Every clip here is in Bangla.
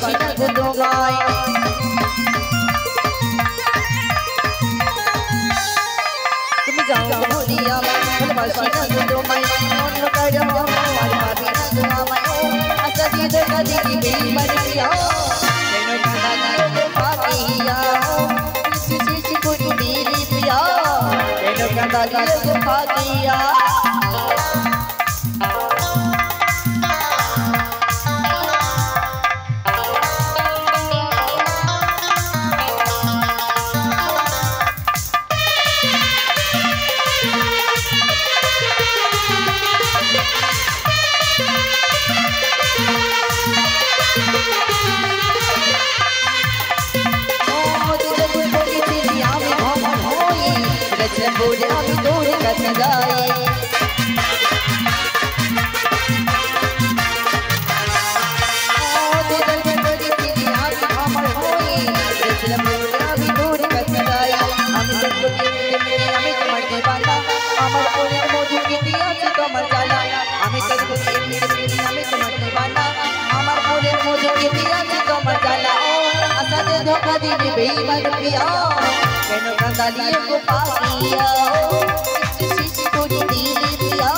ভালোবাসি না গো তোমায় তুমি যাও ভুলিয়া ভালোবাসি না গো তোমায় অন্য কারো আর ভাবি না গো আমায় আশা দিয়ে ধোকা দিবি বেইমান প্রিয়া কেন কাঁদা দিয়ে গো পাপিয়া শিশি করি দিলি প্রিয়া কেন কাঁদা দিয়ে গো পাপিয়া बोले अभी दूर कट जाए अभी दूर कट जाए हम सबको हमें कमर दीवाना अमर पूरे मोदी की दिया से कमर जाला हमें सबको हमें कमर दीवाना अमर पूरे मोदी की दिया से कमर जाला आशा दे धोखा दी बेईमान पिया কেন কাঁদালিয়ে গো পাপিয়া শিশি করি দিলি প্রিয়া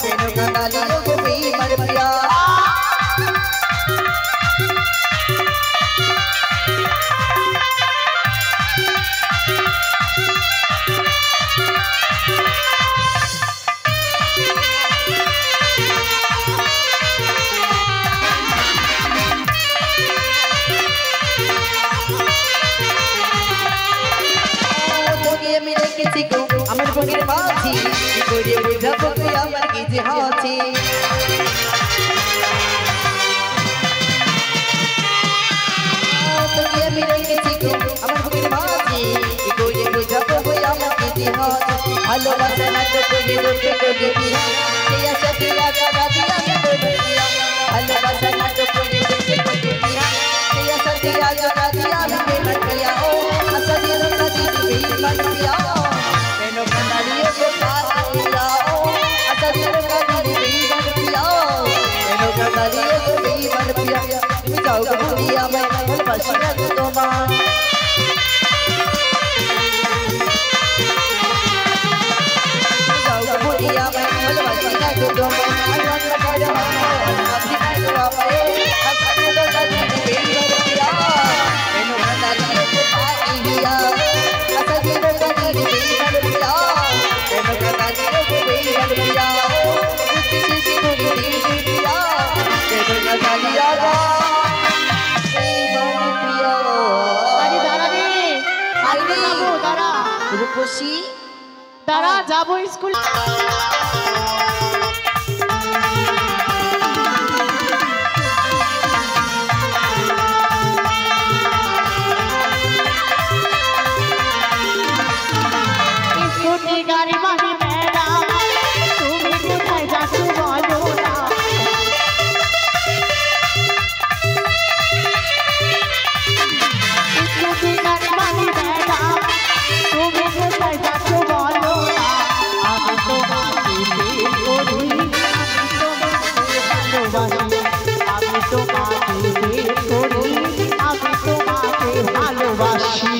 কেন কাঁদালিয়ে গো বেইমান প্রিয়া আমার বনের মাঝি কি করে বুঝাবো তুই আমার কি যে হাসি তোকে আমি রেখেছি গো আমার বনের মাঝি কি করে বুঝাবো তুই আমার কি যে হাসি ভালোবাসা না তো করে রূপে করে বিয়া সেই আশা দিয়া করা দিয়া আমি বলে দিয়া ভালোবাসা না তো করে রূপে করে বিয়া সেই আশা দিয়া করা দিয়া আমি বলে দিয়া ও আশা দিয়া ধোকা দিবি বেইমান প্রিয়া मैं भालोबासी ना गो তোমায় जाओ भुलिया मैं भालोबासी ना गो তোমায় मन कर भाभी ना गो আমায় आशा दे धोखा दिबी बेईमान प्रिया केन कांदालिए गो पापिया आशा दे धोखा दिबी बेईमान प्रिया केन कांदालिए गो बेईमान प्रिया शिशि करी दिली प्रिया केन कांदालिया गो रूपसी तारा जाबो स्कूल स्कूटी गाड़ी माही मेरा তুমি কোথায় যাচ্ছ বলো না স্কুটি গাড়ি মাহি মেরা তুমি কোথায় যাচ্ছ বলো না আমি তোমাকে প্রেম করি আমি তোমাকে প্রেম করি আমি তোমাকে ভালোবাসি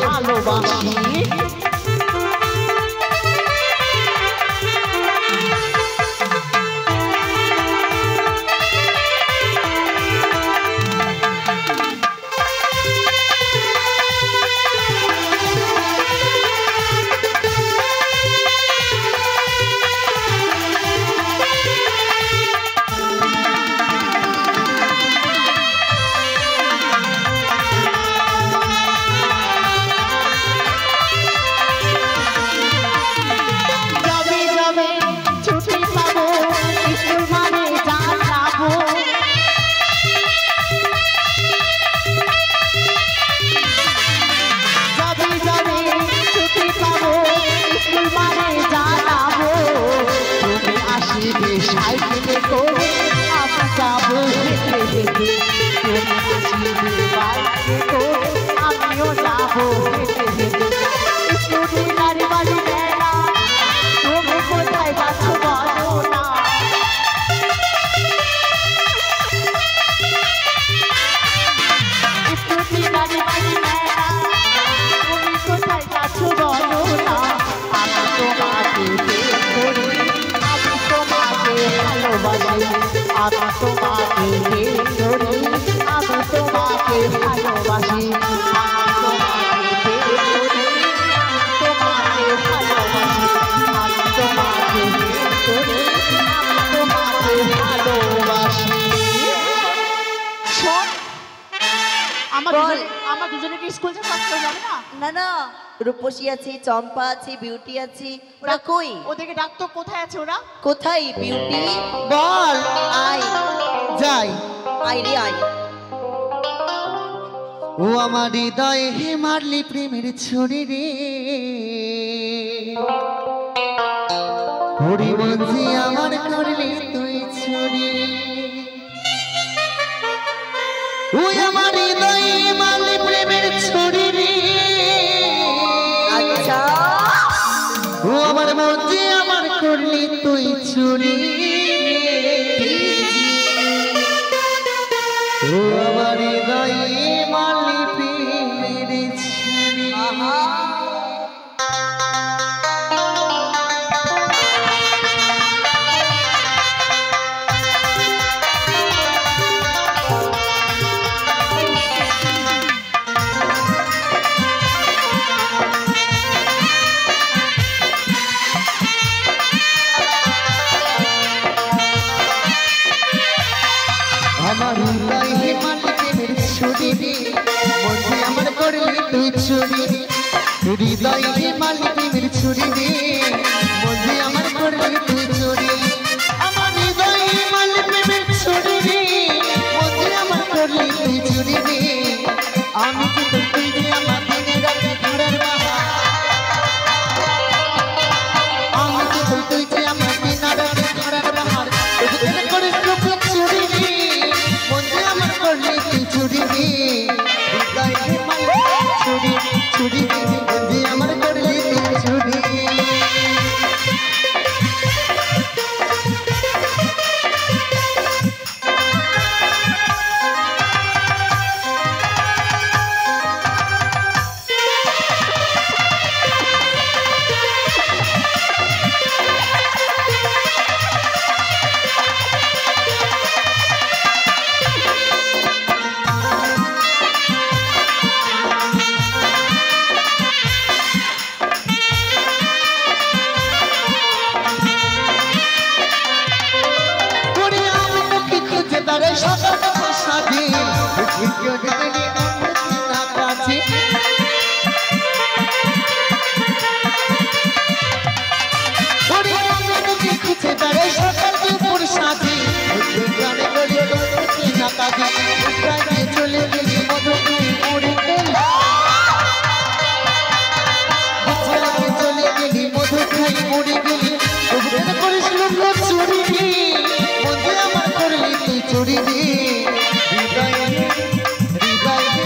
ভালোবাসি যাবো হেঁটে হেঁটে একটু নীলার বাড়ি বেড়া তুমি কোথায় যাচ্ছ বলো না একটু নীলার বাড়ি বেড়া তুমি কোথায় যাচ্ছ বলো না আমি তোমাকে প্রেম করি আমি তোমাকে ভালোবাসি আমি তোমাকে প্রেম করি আমি তোমাকে ভালোবাসি আমি তোমাকে প্রেম করি আমি তোমাকে ভালোবাসি আমি তোমাকে প্রেম করি আমি তোমাকে ভালোবাসি শোন আমার দুজনে স্কুল যাবে না না না রূপসী আছে চম্পা আছে বিউটি আছে ওরা কই ওদেরকে ডাকতো কোথায় আছে ওরা কোথায় বিউটি বল আই যাই আই রে আই ও আমার হৃদয়ে হে মারলি প্রেমের ছড়ি রে হরি মঞ্জি আমার করলি তুই ছড়ি ও আমার হৃদয়ে মারলি প্রেমের ছড়ি রে আচ্ছা ও আমার মঞ্জি আমার করলি তুই ছড়ি ও আমার হৃদয়ে মারলি প্রেমের ছড়ি আহা আমার হৃদয়ে মারলি প্রেমের ছড়ি রে মঞ্জি আমার করলি তুই ছড়ি হৃদয়ে মারলি প্রেমের ছড়ি রে মঞ্জি আমার করলি তুই ছড়ি আমার হৃদয়ে মারলি প্রেমের ছড়ি রে মঞ্জি আমার করলি তুই ছড়ি রে আমি কিন্তু তুই যে আমার দিনে রাতে ঘরের বাহার আমি কিন্তু তুই যে আমার দিনে রাতে ঘরের বাহার তুই করে ছড়ি রে মঞ্জি আমার করলি তুই ছড়ি রে হৃদয়ে মারলি ছড়ি ছড়ি রে মঞ্জি আমার করলি তুই ছড়ি ওরে আমি তোকে খুঁজে বেড়াই সকাল সাথে কেউ দেখেনি না কাছে ওরে আমি তোকে খুঁজে বেড়াই সকাল দুপুর সাথে গানে গলি না কাছে প্রায় চলে গেলি মধুপুর উড়ে গেল চলে গেলি মধু খাই উড়ে গেলি অভিনয় করেছিল চুরি রে মধ্যে আমার করলি তুই চুরি রে হৃদয়ে হৃদয়ে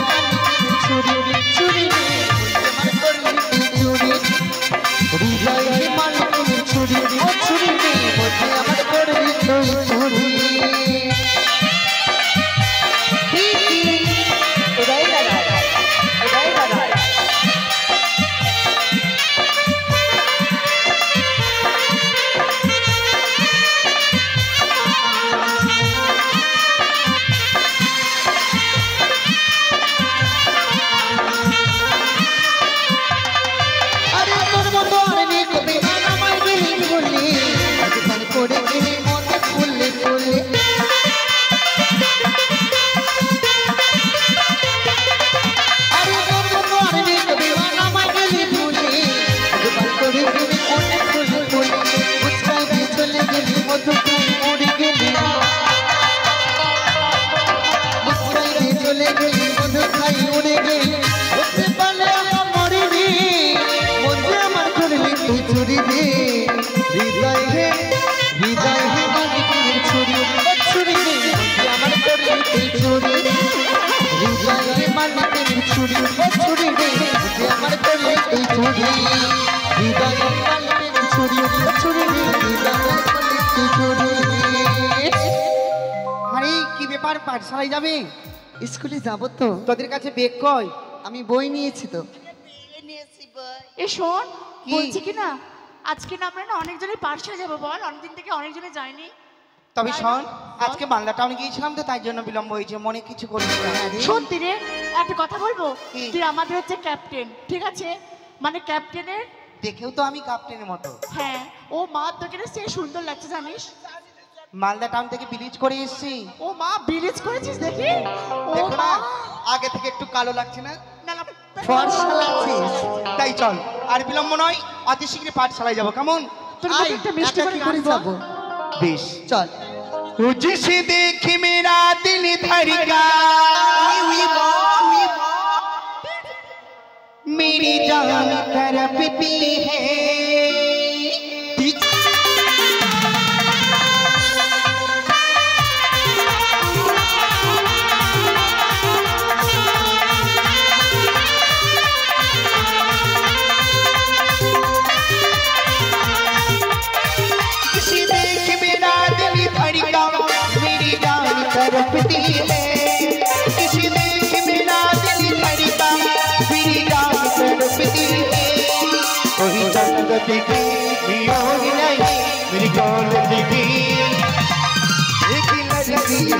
চুরি রে চুরি রে আমার করলি তুই চুরি হৃদয়ে মালিক চুরি রে ও চুরি রে মধ্যে আমার করলি তুই চুরি উদয় দাদা উদয় দাদা আরে তোর মতো আর নেই কবি না আমায় গেলি বললি আজকাল করে গেলি মনে ফুললে ফুললে আরে তোর মতো আর নেই কবি না আমায় গেলি বললি আজকাল করে গেলি মনে ফুললে ফুললে মুচকাই দিয়ে চলে গেলি মধু খাই উড়ে গেলি মুচকাই দিয়ে চলে গেলি মধু খাই উড়ে গেলি হতে পারলে আমার মরি রে মধ্যে আমার করলি তুই চুরি রে হৃদয় হে মালিক ছুরি ছুরি রে মধ্যে আমার করলি তুই চুরি হৃদয় হে মালিক ছুরি ছুরি রে ছুরি হৃদয়ের কালিমের ছুরি ছুরি হৃদয়ের কালিমের ছুরি। আরে কি ব্যাপার, পাঠশালায় যাবে? স্কুলে যাব তো। তোদের কাছে বেগ কই? আমি বই নিয়েছি তো। এ শোন, কি? বলছি কি না আজকে না আমরা না অনেকজনের পাঠশালা যাবো, বল অনেকদিন থেকে অনেকজনে যায়নি। তবে তাই না? শোন, বল। আজকে মালদা টাউনে গিয়েছিলাম তো, তাই জন্য বিলম্ব হয়েছে, মনে কিছু করিস না। সত্যি রে, একটা কথা বলবো, কি? তুই আমাদের হচ্ছে ক্যাপ্টেন, ঠিক আছে? মানে ক্যাপ্টেনের, দেখেও তো আমি ক্যাপ্টেনের মতো। হ্যাঁ, ও মা তোকে না সে সুন্দর লাগছে জানিস। মালদা টাউন থেকে ব্রিজ করে এসেছি। ও মা বিলিজ করেছিস দেখি। ও দেখো মা, না, আগে থেকে একটু কালো লাগছে না? না না, ফর্সা লাগছিস। তাই চল, আর বিলম্ব নয়, অতি শীঘ্রই পাঠশালায় যাবো, কেমন? তোর আয়, মতো একটা মিষ্টি একা করে কি গান করে বল। যাবো? বেশ চল। तुझसे देख मेरा दिल धड़का, मेरी जान तड़पती है। तुझसे देख मेरा दिल धड़का, मेरी जान तड़पती है। तुझसे देख मेरा दिल धड़का, मेरी जान तड़पती है। कोई जन्नत की मियोग नहीं, मेरी कॉलेज की एक लड़की है। मेरी जन्नत की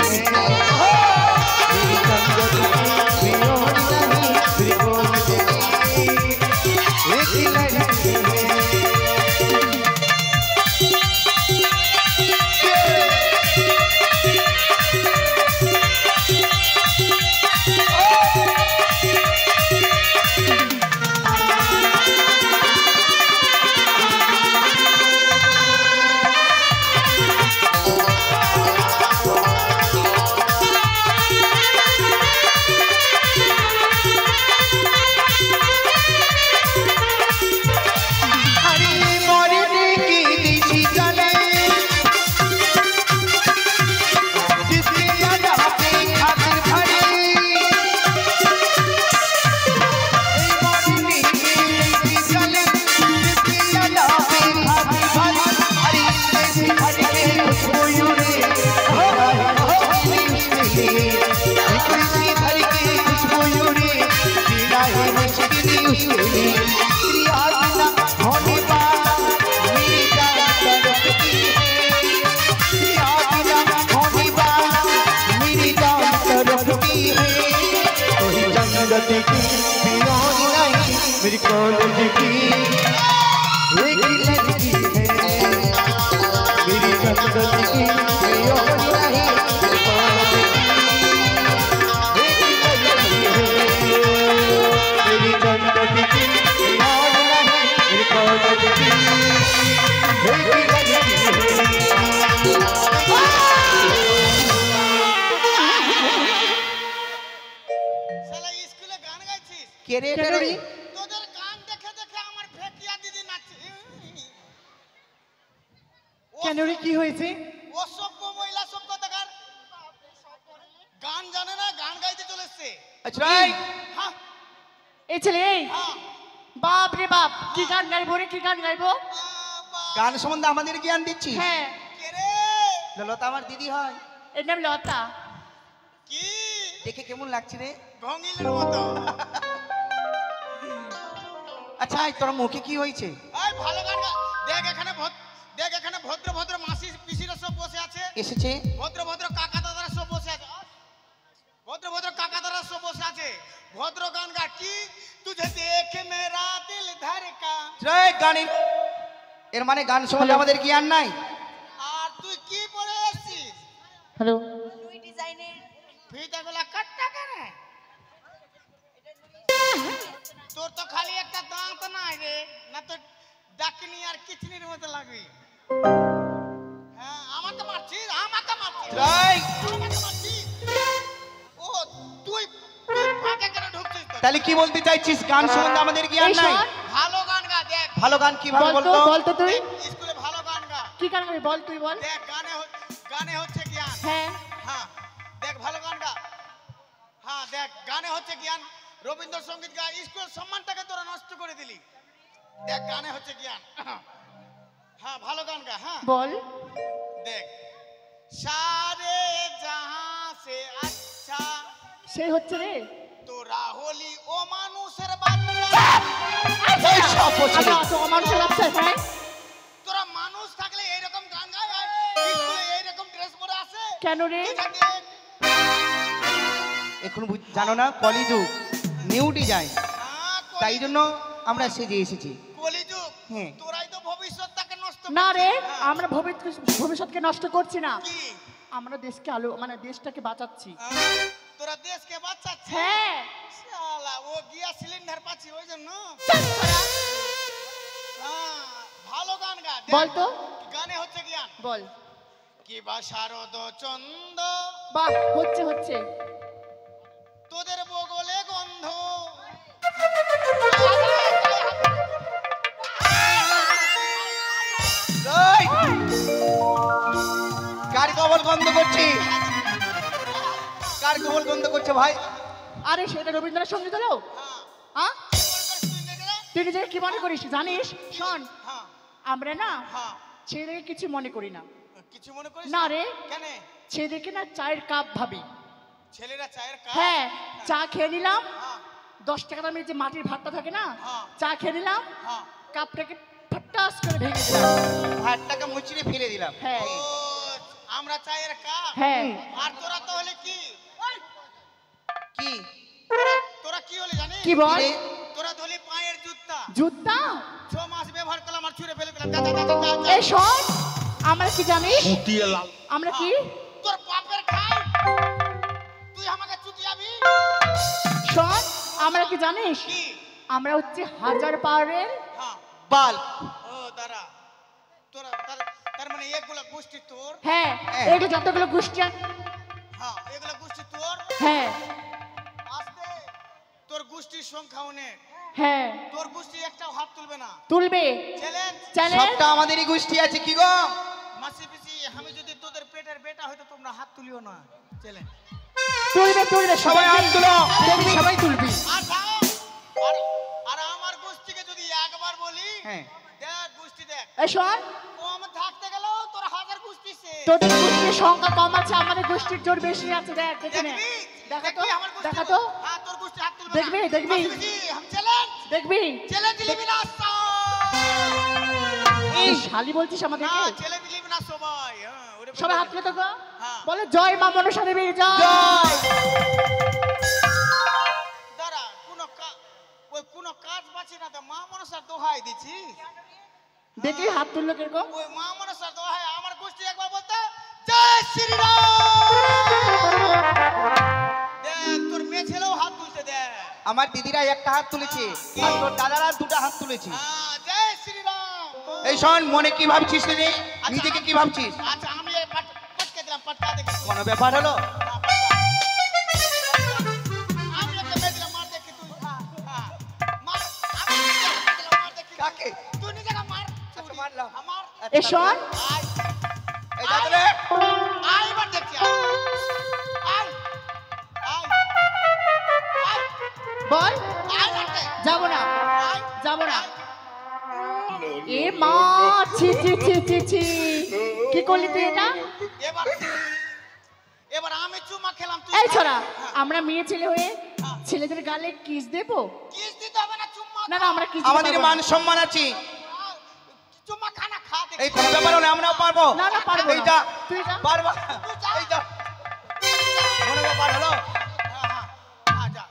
मियोग नहीं, मेरी कॉलेज की एक लड़की है। मेरी कॉलेज की एक लड़की है, मेरी जन्नत की और नहीं, मेरी कॉलेज की एक लड़की है, मेरी जन्नत की और नहीं, मेरी कॉलेज की एक लड़की है। কে রে কেন রে? তোদের গান দেখে দেখে আমার ভেটিয়া দিদি নাচছে। কেন রে, কি হয়েছে? অসভ্য মহিলা সভ্যতাকার গান জানে না, গান গাইতে চলে এসছে। আচ্ছা হ্যাঁ এই ছেলে, এই হ্যাঁ, বাপ রে বাপ, কি গান গাইবো রে, কি গান গাইবো? গান সম্বন্ধে আমাদের জ্ঞান দিচ্ছি। হ্যাঁ, কে রে? লতা আমার দিদি হয়। এর নাম লতা। কি দেখে কেমন লাগছে রে? ঢঙ্গিলের মতো। আচ্ছা তোর মুখে কি হয়েছে? এই ভালো গান গা। দেখ এখানে দেখ এখানে ভদ্র ভদ্র মাসি পিসিরা সব বসে আছে, এসেছে ভদ্র ভদ্র কাকা দাদারা সব বসে আছে, ভদ্র ভদ্র কাকা দাদারা সব বসে আছে। ভদ্র গান গা। কি তুঝে দেখে মেরা দিল ধড়কা। জয় গানের এর মানে গান সম্বন্ধে আমাদের জ্ঞান নাই। আর তুই কি পরে এসেছিস? হ্যালো, ফিতাগুলা কাটটা কেন? তোর তো খালি একটা দাঁত নাই রে, না তো ডাকিনি আর কিচনির মতো লাগবি। হ্যাঁ, আমাকে মারছিস, আমাকে মারছিস, জয় আমাকে মারছিস। ও তুই তুই ফাঁকে কেন ঢুকছিস? তাহলে কি বলতে চাইছিস? গান সম্বন্ধে আমাদের জ্ঞান এই নাই। শোন, ভালো গান গা। দেখ ভালো গান কিভাবে বল তো, বলতো? বল তো তুই স্কুলে ভালো গান গা। কি গান গাবি, বল তুই বল। দেখ গানে হচ্ছে জ্ঞান। হ্যাঁ, হ্যাঁ দেখ ভালো গান গা। হ্যাঁ দেখ গানে হচ্ছে জ্ঞান। রবীন্দ্রসঙ্গীত গা। স্কুলের সম্মানটাকে তোরা নষ্ট করে দিলি। দেখ গানে হচ্ছে জ্ঞান। হ্যাঁ ভালো গান গা। হ্যাঁ বল। দেখ সারে জাহাঁ সে আচ্ছা সেই হচ্ছে রে। তোরা হলি ও মানুষের বাচ্চা। এই সব ছেলে তো মানুষের বাচ্চা ভাই। তোরা মানুষ থাকলে এইরকম গান গায় আর স্কুলে এইরকম ড্রেস পরে আসে কেন রে? এখন জানো না কলিযুগ নিউ ডিজাইন, তাই জন্য আমরা সেজে এসেছি। কলিযুগ হ্যাঁ। তোরাই তো ভবিষ্যৎটাকে নষ্ট না রে, করছিস। হ্যাঁ। আমরা ভবিষ্যৎকে নষ্ট করছি না, কি আমরা দেশকে আলো মানে দেশটাকে বাঁচাচ্ছি। তোরা দেশকে বাঁচাচ্ছিস? হ্যাঁ। শালা ও গিয়া সিলিন্ডার পাচ্ছি ওই জন্য। ভালো গান গা। দেখ, বল তো। গানে হচ্ছে জ্ঞান। বল। কি বা শারদ চন্দ বাহ, হচ্ছে হচ্ছে। তোদের বগলে গন্ধ। এই! কার কবল গন্ধ করছি? কার কবল গন্ধ করছে ভাই? আরে সেটা রবীন্দ্রনাথ সঙ্গীত হলো। হ্যাঁ, তুই নিজেকে কি মনে করিস জানিস? শোন, হ্যাঁ আমরা না হ্যাঁ ছেলেদেরকে কিছু মনে করি না। কিছু মনে করিস না রে, কেন? ছেলেদেরকে না চায়ের কাপ ভাবি। ছেলেরা চায়ের কাপ। হ্যাঁ, চা খেয়ে নিলাম, হ্যাঁ 10 টাকা দামের যে মাটির ভাতটা থাকে না, হ্যাঁ। চা খেয়ে নিলাম, হ্যাঁ। কাপটাকে ফাটাস করে ভেঙে দিলাম। ভাতটাকে মুচড়ে ফেলে দিলাম। হ্যাঁ ও আমরা চায়ের কাপ। হ্যাঁ। আর তোরা তো হলে কি? কি তোরা কি হলে জানিস? কি বল? রে? তোরা ধলি পায়ের জুতা। জুতা? 6 মাস ব্যবহার করলাম আর ছুঁড়ে ফেলে দিলাম। যা, যা, যা, যা, যা, যা। এই শোন, আমরা কি জানিস? আমরা কি? তোর বাপের খাই তুই আমাকে চুতিয়াবি? শোন, আমরা কি জানিস? কি? আমরা হচ্ছে 1000 পাওয়ারের হ্যাঁ বাল। ও দাঁড়া তোরা তার মানে এগুলা গোষ্ঠী তোর? হ্যাঁ, এইটা যতগুলো গোষ্ঠী হ্যাঁ এগুলা গোষ্ঠী তোর? হ্যাঁ আস্তে তোর গোষ্ঠীর সংখ্যা অনেক। হ্যাঁ তোর গোষ্ঠী একটাও হাত তুলবে না। তুলবে। চ্যালেঞ্জ। চ্যালেঞ্জ। সবটা আমাদেরই গোষ্ঠী আছে কি গো? মাসি পিসি আমি যদি তোদের পেটের বেটা হয়তো তোমরা হাত তুলিও না। চ্যালেঞ্জ। তুলবে তুলবে সবাই হাত তুলো। দেখবি, সবাই তুলবি। আর যাও। আর আমার গোষ্ঠীকে যদি একবার বলি হ্যাঁ। দেখ গোষ্ঠী দেখ এই শোন, কম থাকতে গেলেও তোর 1000 গোষ্ঠী সে তোদের গোষ্ঠীর সংখ্যা কম আছে, আমাদের গোষ্ঠীর জোর বেশি আছে। দেখ, দেখে নে। দেখবি দেখা তো, দেখবি আমার গোষ্ঠী দেখা তো। হ্যাঁ তোর গোষ্ঠী হাত তুলবে দেখবি, না। দেখবি। মাসি পিসি हम চ্যালেঞ্জ দেখবি। চ্যালেঞ্জ নিবি না সব। এই শালি বলছিস আমাদেরকে? না চ্যালেঞ্জ নিবি না সবাই। হ্যাঁ ওরে সবাই হাত তুলে তো গো। হ্যাঁ। বলে জয় মা মনসা দেবীর জয়। দাঁড়া কোনো কাজ পাচ্ছি না তো মা মনসার দোহাই দিছি। দেখি হাত তুললো কিরকম। ওই মা মনসার দোহাই আমার গোষ্ঠী একবার বলতে জয় শ্রীরাম। দেখ তোর মেয়ে ছেলেও হাত তুলছে দেখ। আমার দিদিরা একটা হাত তুলেছে আর তোর দাদারা দুটো হাত তুলেছে। হ্যাঁ জয় শ্রীরাম। এই শোন, মনে কি ভাবছিস রে? নিজেকে কি ভাবছিস? আচ্ছা আমি এই পটকে দিলাম পটকা দেখি। কোনো ব্যাপার হলো? আমি একটা মেয়ে দিলাম মার দেখি তুই। হ্যাঁ মার। আমি একটা দিলাম মার দেখি। কাকে? তুই নিজেকে মার। আচ্ছা, মারলাম। আমার এই শোন, আয় এই দাদরে আয় এবার দেখছি আয় আয় আয় আয় বল। আয় দেখতে যাবো না, আয় যাবো না। এ মা, ছি ছি ছি ছি ছি, কি করলি তুই এটা? এবার এবার আমি চুমা খেলাম তুই এই ছোড়া, হ্যাঁ। আমরা মেয়ে ছেলে হয়ে ছেলেদের গালে কিস দেবো? কিস দিতে হবে না চুম্মা না না, আমরা কিস আমাদের মান সম্মান আছে। চুম্মা খানা খা দেখি। এই কোনো ব্যাপার হলো, আমরাও পারবো। না না, পারবো এই না। যা, তুই যা। পারবা। তুই যা। এই যা, কোনো ব্যাপার হলো? হ্যাঁ হ্যাঁ যা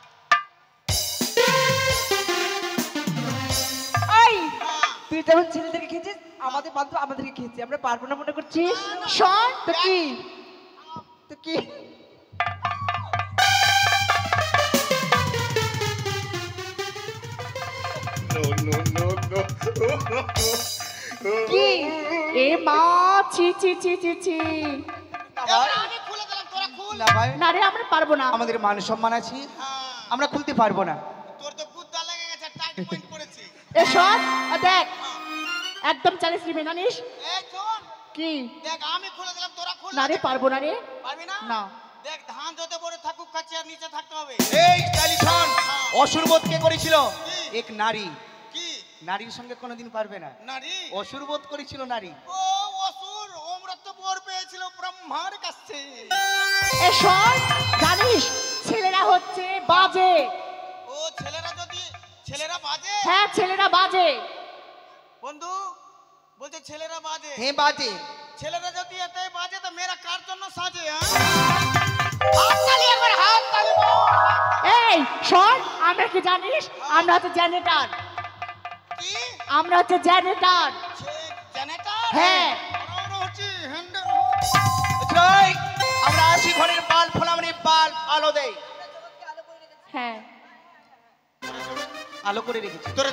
এই হ্যাঁ তুই যেমন ছেলেদেরকে খেয়েছিস আমাদের বান্ধব আমাদেরকে খেয়েছি, আমরা পারবো না মনে করছিস? শোন, তো কি তো কি কি? এ মা, ছি ছি ছি ছি ছি। এবার আমি খুলে দিলাম তোরা খুল। না ভাই, না রে, আমরা পারবো না। আমাদের মান সম্মান আছে, হ্যাঁ আমরা খুলতে পারবো না। তোর তো গুদ্দা লেগে গেছে টাইট পয়েন্ট করেছি। এ শোন, দেখ, একদম চ্যালেঞ্জ নিবি, জানিস? এই শোন কি? দেখ আমি খুলে দিলাম তোরা খুল। না রে, পারবো না রে। পারবি না? না। দেখ ধান যত বড় থাকুক কাছে আর নিচে থাকতে হবে। এই স্টাইলিশন অসুরবোধ কে করেছিল? কি? এক নারী। কি নারীর সঙ্গে কোনোদিন পারবে না। নারী অসুর বোধ করেছিল নারী। ও অসুর অমৃত বর পেয়েছিল ব্রহ্মার কাছে। এসব জানিস ছেলেরা হচ্ছে বাজে। ও ছেলেরা বাজে। হ্যাঁ ছেলেরা বাজে। বন্ধু বলছে ছেলেরা বাজে। হ্যাঁ বাজে। ছেলেরা যদি এতই বাজে তো মেয়েরা কার জন্য সাজে? হাততালি একবার, হাততালি বল। এই শোন, আমরা কি জানিস? আমরা হচ্ছে জেনারেটর। কি আমরা হচ্ছে জেনারেটর। জেনারেটর? হ্যাঁ। আমরা হচ্ছে হ্যান্ডেল। জয়, আমরা আসি ঘরের বাল ফোলামনি বাল আলো দেই। হ্যাঁ আলো করে রেখেছি। তোরা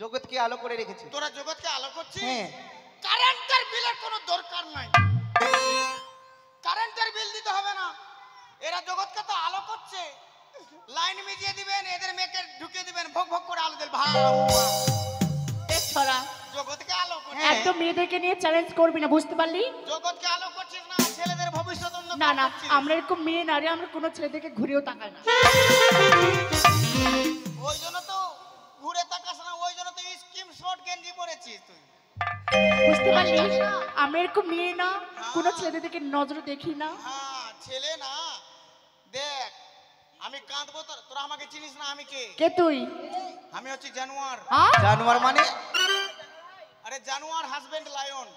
জগৎকে আলো করে রেখেছি। তোরা জগৎকে আলো করছিস। হ্যাঁ। কারেন্টের বিলের কোনো দরকার নাই। কারেন্টের বিল দিতে হবে না। এরা জগৎকে তো আলো করছে। লাইন মিজিয়ে দিবেন, এদের মেয়েকে ঢুকিয়ে দিবেন, ভোগ ভোগ করে আলো দেন। ভাই ছড়া জগৎকে আলো করছিস। একদম মেয়েদেরকে নিয়ে চ্যালেঞ্জ করবি না, বুঝতে পারলি? জগৎকে আলো করছিস না, ছেলেদের ভবিষ্যৎ না না, আমরা এরকম মেয়ে না রে, আমরা কোনো ছেলেদেরকে ঘুরেও তাকাই না। ওই জন্য তো ঘুরে তাকাস না, ওই জন্য তো স্কিম শর্ট গেঞ্জি পরেছিস তুই। বুঝতে পারলি? আমরা এরকম মেয়ে না, কোনো ছেলেদেরকে নজরে দেখি না। হ্যাঁ ছেলে না। দেখ আমি কাঁদবো, তোরা আমাকে চিনিস না। আমি কে? কে তুই? আমি হচ্ছি জানোয়ার। জানোয়ার মানে? আরে জানোয়ার হাজবেন্ড লায়ন।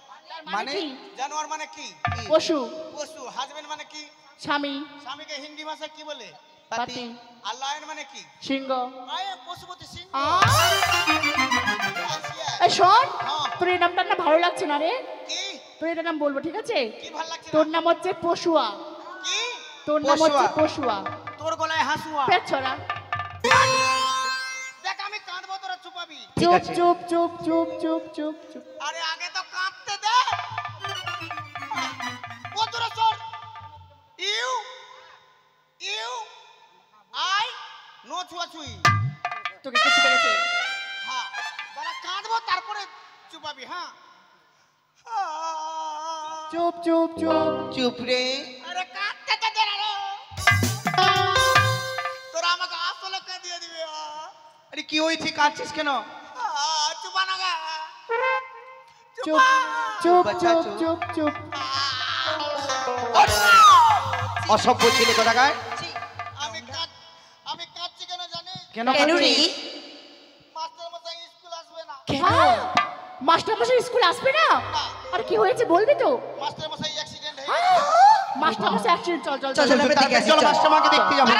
মানে কি? জানোয়ার মানে কি? পশু। পশু। হাজবেন্ড মানে কি? স্বামী। স্বামীকে হিন্দি ভাষায় কি বলে? পাতি। আর লায়ন মানে কি? সিংহ। আয় পশুপতি সিংহ। এই শোন, হ্যাঁ। তোর এই নামটা না ভালো লাগছে না রে। কি তোর এটা নাম বলবো, ঠিক আছে? কি ভাল লাগছে তোর না? নাম হচ্ছে পশুয়া। কি? তোর নাম হচ্ছে পশুয়া। তোর গলায় হাসুয়া। পেট ছড়া। দেখ আমি কাঁদবো, তোরা চুপাবি। চুপ আছে। চুপ চুপ চুপ চুপ চুপ চুপ। আরে আগে তো কাঁদতে দে। ও তোরা সর। ইউ ইউ আই নো ছুয়াছুই। তোকে কিছু পেরেছে? হ্যাঁ তোরা কাঁদবো তারপরে চুপাবি। হ্যাঁ চুপ চুপ চুপ। চুপ রে। আরে কাঁদতে দে তোরা রে। তোরা আমাকে আসলে কাঁদিয়ে দিবে। আরে কি হয়েছে, কাঁদছিস কেন? চুপা না গা। চুপ চুপ বাচ্চা চুপ চুপ। চুপ চুপ। অসভ্য ছেলে কোথাকার। আমি কাঁদছি কেন জানিস? কেন কেন রে? কাঁদছিস? মাস্টার মশাই স্কুল আসবে না। মাস্টার মশাই স্কুল আসবে না? আর কি হয়েছে বলবি তো? মাস্টার মশাই অ্যাক্সিডেন্ট হয়ে মাস্টার মশাই অ্যাক্সিডেন্ট। চল চল চল, চল। চল, আমরা দেখে আসি, চলো চল। মাস্টারমাকে দেখতে যাবো।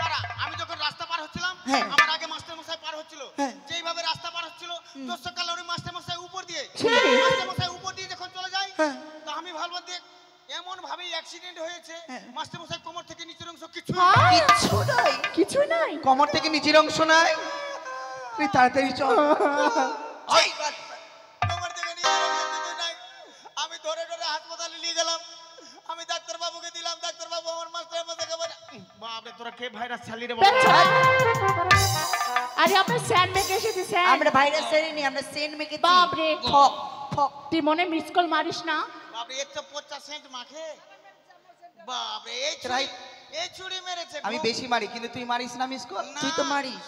দাঁড়া, আমি যখন রাস্তা পার হচ্ছিলাম, হ্যাঁ। আমার আগে মাস্টার মশাই পার হচ্ছিল। হ্যাঁ। যেইভাবে রাস্তা পার হচ্ছিল, তোর সকাল ওই মাস্টার মশাই উপর দিয়ে, ছেড়ে দে। মাস্টার মশাই উপর দিয়ে যখন চলে যায়, হ্যাঁ। তো আমি ভাবলাম দেখ এমন ভাবে অ্যাক্সিডেন্ট হয়েছে, হ্যাঁ। মাস্টার মশাই কোমর থেকে নিচের অংশ কিছু কিচ্ছু নাই। কিছুই নাই। কোমর থেকে নিচের অংশ নাই। তুই তাড়াতাড়ি চল। কোমর থেকে নিচের অংশ কিছু নাই। আমি ধরে ধরে হাসপাতালে নিয়ে গেলাম। আমি ডাক্তার বাবুকে দিলাম। ডাক্তার বাবু আমার মাস্টার মশাইকে বলে, বাপ রে তোরা কে ভাইরাস ছালি রে পেট বাবা। ছড়া। আরে আমরা স্যান্ড মেকে এসেছি স্যান্ড। আমরা ভাইরাস সেরিনি, আমরা সেন্ট মেখেছি। বাপ রে। ফক ফক। তুই মনে মিস কল মারিস না? বাপ রে এর তো 50 মাখে। বাপ রে Try. এই ছুরি মেরেছে। আমি বেশি মারি, কিন্তু তুই মারিস না মিস কল। না, তুই তো মারিস।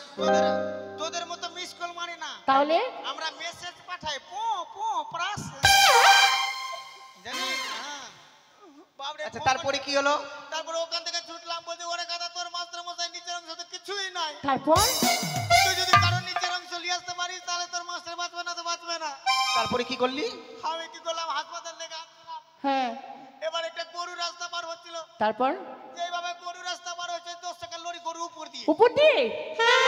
তোদের মতো মিস কল মারি না। তাহলে আমরা মেসেজ পাঠাই পো পো প্রাস। জানিস? হ্যাঁ। বাপ রে আচ্ছা তারপরে কি হলো? তারপরে ওখান থেকে ছুটলাম, বলছে ওরে গাদা তোর মাস্টার মশাই নিচের অংশ তো কিছুই নাই। তারপর তুই যদি কারণ নিচের অংশ নিয়ে আসতে পারিস তাহলে তোর মাস্টার বাঁচবে না তো বাঁচবে না। তারপরে কি করলি? আমি কি করলাম, হাসপাতাল থেকে আসছিলাম। হ্যাঁ এবার একটা গরু রাস্তা পার হচ্ছিল। তারপর যেইভাবে গরু রাস্তা পার হচ্ছে 10 টাকা লরি গরু উপর দিয়ে। উপর দিয়ে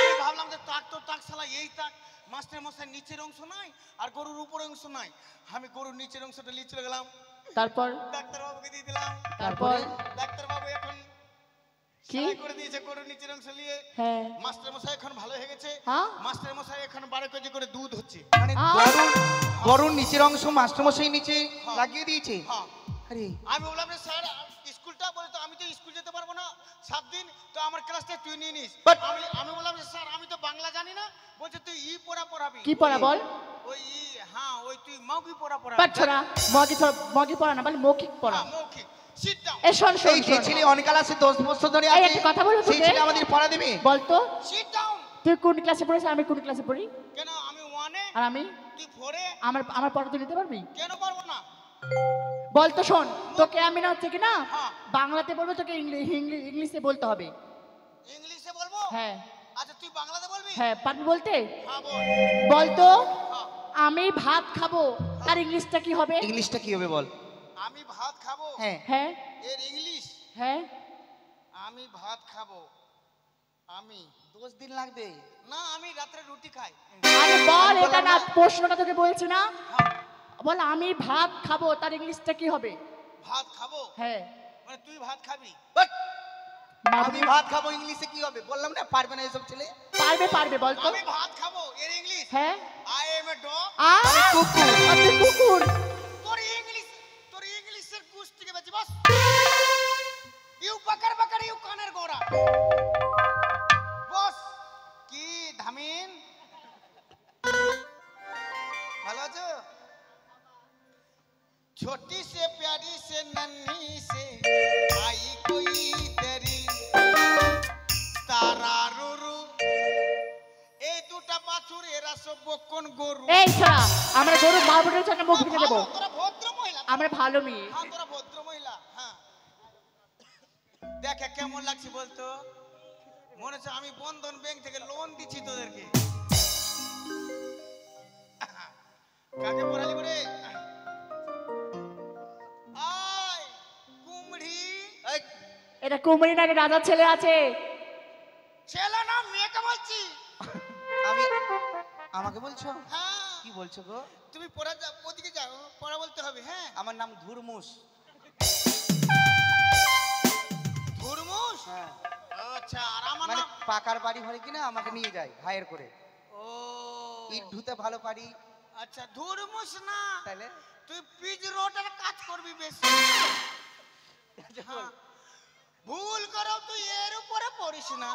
আমি ভাবলাম যে তাক তো তাক শালা এই তাক, মাস্টার মশাই নিচের অংশ নাই আর গরুর উপর অংশ নাই। আমি গরুর নিচের অংশটা নিয়ে চলে গেলাম, তারপর ডাক্তার বাবুকে দিয়ে দিলাম। তারপর ডাক্তার বাবু এখন কি? সেলাই করে দিয়েছে গরুর নিচের অংশ নিয়ে। হ্যাঁ মাস্টার মশাই এখন ভালো হয়ে গেছে। হ্যাঁ? মাস্টার মশাই এখন 12 কেজি করে দুধ হচ্ছে। মানে গরুর নিচের অংশ মাস্টারমশাই নিচে লাগিয়ে দিয়েছে। হ্যাঁ। আরে আমি বললাম যে স্যার স্কুলটা বলে তো আমি তো স্কুল যেতে পারবো না 7 দিন, তো আমার ক্লাসটা তুই নিয়ে নিস। But- আমি বললাম যে স্যার আমি তো বাংলা জানি না। বলছে তুই পড়াবি। কি পড়া বল? ওই হ্যাঁ ওই তুই মৌখিক পড়াবি। পাঠ ছড়া। মগি পড়া না, বল মৌখিক পড়া। হ্যাঁ মৌখিক। Sit down. এ শোন শোন এই যে শোন। ছেলে অনেক ক্লাসে 10 বছর ধরে এই আছে, একটা কথা বলবো সেই তোকে? ছেলে আমাদের পড়া দেবে? বলতো সিট ডাউন। তুই কোন ক্লাসে পড়িস আমি কোন ক্লাসে পড়ি কেন আমি 1 এ আর আমি তুই 4 এ আমার আমার পড়া তো নিতে পারবি কেন পারবো না বল তো শোন তোকে আমি না হচ্ছে কি না হ্যাঁ। বাংলাতে বলবো তোকে ইংলিশে বলতে হবে ইংলিশে বলবো হ্যাঁ আচ্ছা তুই বাংলাতে বলবি হ্যাঁ পারবি বলতে হ্যাঁ বল বল তো হ্যাঁ। আমি ভাত খাবো তার ইংলিশটা কি হবে ইংলিশটা কি হবে বল? আমি ভাত খাবো হ্যাঁ হ্যাঁ এর ইংলিশ হ্যাঁ আমি ভাত খাবো আমি 10 দিন লাগবে। না আমি রাত্রে রুটি খাই আরে বল এটা না প্রশ্নটা তোকে বলছি না হ্যাঁ, বল আমি ভাত খাবো তার ইংলিশটা কি হবে ভাত খাবো হ্যাঁ মানে তুই ভাত খাবি আমি ভাত খাবো ইংলিশে কি হবে বললাম না পারবে না এসব ছেলে। পারবে পারবে বল তো আমি ভাত খাবো এর ইংলিশ হ্যাঁ আই এম এ ডগ কুকুর আপনি কুকুর তোর ইংলিশের গুছ থেকে বেঁচে বস ইউ বাকার বাকার ইউ কানের গোড়া বস কি ধামিন ভালো আছো छोटी से प्यारी से नन्ही से आई कोई तेरी तारा रुरु এই দুটা বাছুর এরা সব বকন গরু এই ছাড়া আমরা গরু মারবটের জন্য মুখ ভেঙে দেবো তোরা ভদ্র মহিলা আমরা ভালো মেয়ে হ্যাঁ তোরা ভদ্র মহিলা হ্যাঁ দেখে কেমন লাগছে বলতো মনে হচ্ছে আমি বন্ধন ব্যাংক থেকে লোন দিচ্ছি তোদেরকে কাকে পড়ালি করে আয় কুমড়ি এটা কুমড়ি না এটা রাজার ছেলে আছে ছেলে না মেয়েকে বলছি আমি আমাকে বলছো হ্যাঁ কি বলছো গো? তুমি পড়া যাও ওদিকে যাও পড়া বলতে হবে হ্যাঁ আমার নাম ধুরমুস। ধুরমুস হ্যাঁ আচ্ছা আর আমার মানে নাম পাকার বাড়ি হয় কিনা আমাকে নিয়ে যায় হায়ার করে। ও ইট ধুতে ভালো পারি। আচ্ছা ধুরমুস না তাহলে তুই পিচ রোডের কাজ করবি বেশি হ্যাঁ। ভুল করো তুই এর উপরে পড়িস না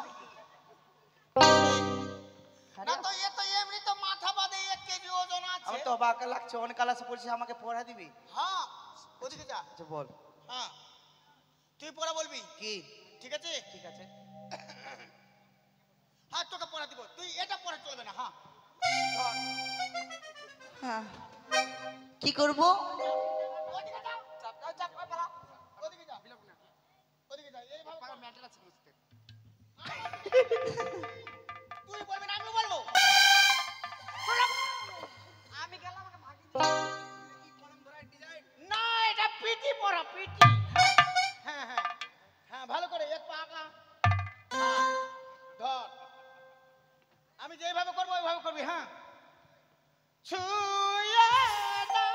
না তো এ তো এমনি তো মাথা বাঁধে 1 কেজি ওজন আছে আমার তো অবাক লাগছে অনেক ক্লাসে পড়ছিস আমাকে পড়া দিবি? হ্যাঁ ওদিকে যা আচ্ছা বল হ্যাঁ তুই পড়া বলবি কি? ঠিক আছে ঠিক আছে হ্যাঁ তোকে পড়া দিব তুই এটা পড়া চলবে না হ্যাঁ হ্যাঁ কি করব? ওদিকে যা চাপ পালা ওদিকে যা ওদিকে যা এইভাবে মেন্টাল আছে বুঝতে তুই বলবি না আমি বলবো আমি গেলাম আমাকে ভাগি কি কলম ধরার ডিজাইন না এটা পিটি পড়া পিটি হ্যাঁ হ্যাঁ হ্যাঁ ভালো করে এক পা আগা হ্যাঁ ধর আমি যেভাবে করব ওইভাবে করবি হ্যাঁ ছুঁয়ে না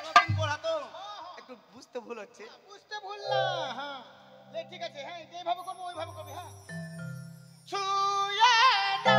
নতুন পড়া তো একটু বুঝতে ভুল হচ্ছে। বুঝতে ভুল না হ্যাঁ ঠিক আছে হ্যাঁ যেভাবে করবো ওইভাবে করবি হ্যাঁ ছুঁয়ে না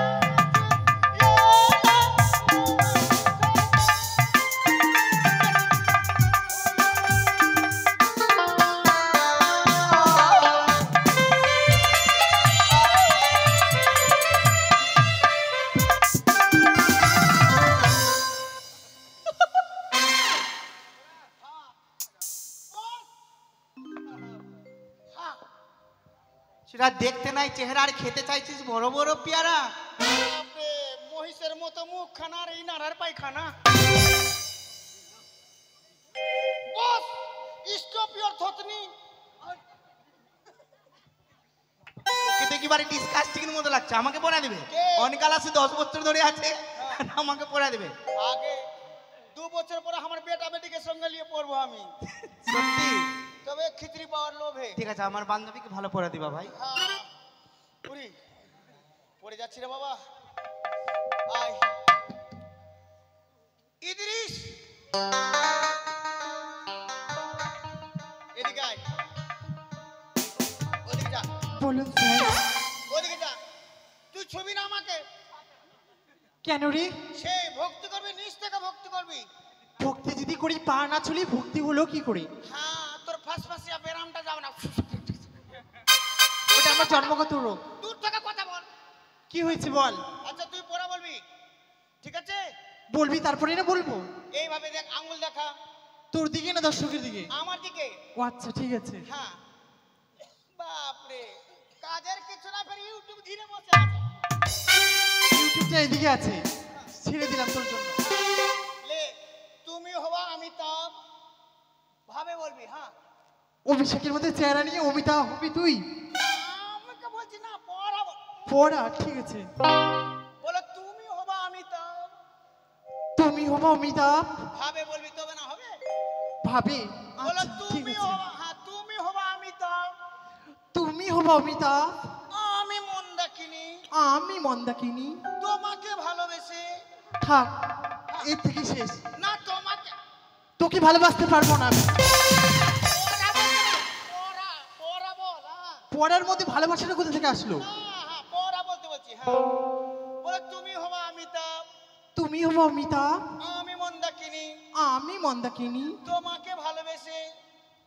সেটা দেখতে নাই চেহারা আর খেতে চাইছিস বড় বড় পেয়ারা। বাপরে, মহিষের মতো মুখ খানা আর এই নাড়ার পায়খানা বস স্টপ ইওর থতনি কিন্তু একেবারে ডিসকাস্টিং এর মতো লাগছে আমাকে পড়া দিবে? কে? অনেক ক্লাসে 10 বছর ধরে আছে আমাকে পড়া দিবে? আগে 2 বছর পরে আমার বেটা বেটিকে সঙ্গে নিয়ে পড়বো আমি সত্যি? তবে খিচড়ি পাওয়ার লোভে ঠিক আছে আমার বান্ধবীকে ভালো পড়া দিবা ভাই। হ্যাঁ পুরি পড়ে যাচ্ছি রে বাবা আয় ইদ্রিস এদিকে আয় ওদিকে যা বলুন স্যার। ওদিকে যা তুই ছবি না আমাকে কেন রে? সেই ভক্তি করবি নিজ থেকে ভক্তি করবি ভক্তি যদি করি পা না চলি ভক্তি হলো কি করে? হ্যাঁ তোর ফাঁসফাঁসিয়া বেরামটা যাবে না ওটা আমার জন্মগত রোগ। দূর থেকে কথা বল কি হয়েছে বল? আচ্ছা তুই পড়া বলবি ঠিক আছে বলবি তারপরে না বলবো? এইভাবে দেখ আঙ্গুল দেখা তোর দিকে না দর্শকের দিকে? আমার দিকে ও আচ্ছা ঠিক আছে। হ্যাঁ বাপরে কাজের কিছু না ফের ইউটিউব ধীরে বসে আছে। ইউটিউবটা এদিকে আছে, ছেড়ে দিলাম তোর জন্য। লে তুমি হবা অমিতাভ, ভাবে বলবি। হ্যাঁ অভিষেকের মধ্যে চেহারা নিয়ে অমিতাভ হবি তুই? আমাকে বলছি না পড়াবো। পড়া ঠিক আছে। বলো তুমি হবা অমিতাভ, তুমি হবা অমিতাভ, ভাবে বলবি তবে না হবে। ভাবে বলো আচ্ছা ঠিক তুমি আছে। হবা, হ্যাঁ তুমি হবা অমিতাভ, তুমি হবা অমিতাভ, আমি মন্দাকিনী, আমি মন্দাকিনী। তোমাকে ভালোবেসে। থাক, এর থেকে শেষ। না তোমাকে তোকে ভালোবাসতে পারবো না আমি। পড়া পড়া বল। হ্যাঁ পড়ার মধ্যে ভালোবাসাটা কোথা থেকে আসলো? হ্যাঁ পড়া বলতে বলছি। হ্যাঁ বলো তুমি হবা অমিতাভ, তুমি হবা অমিতাভ, আমি মন্দাকিনী, আমি মন্দাকিনী। তোমাকে ভালোবেসে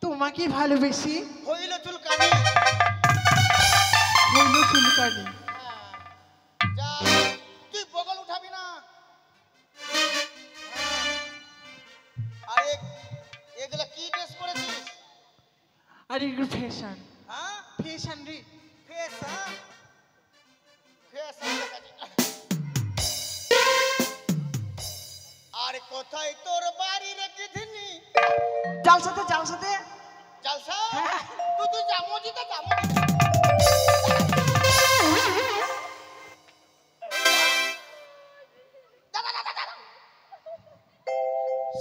তোমাকে ভালোবেসে হইল চুলকানি। হইল চুলকানি। হ্যাঁ যা তুই বগল উঠাবি না। আর এগুলা কি ড্রেস পরেছিস? আর এগুলো ফ্যাশন, হ্যাঁ ফ্যাশন রে। ফেস। হ্যাঁ ফেস। আর কোথায় তোর বাড়ি রেখেছিনি? জালসাতে জালসাতে। জালসা তুই যা মসজিদে যা।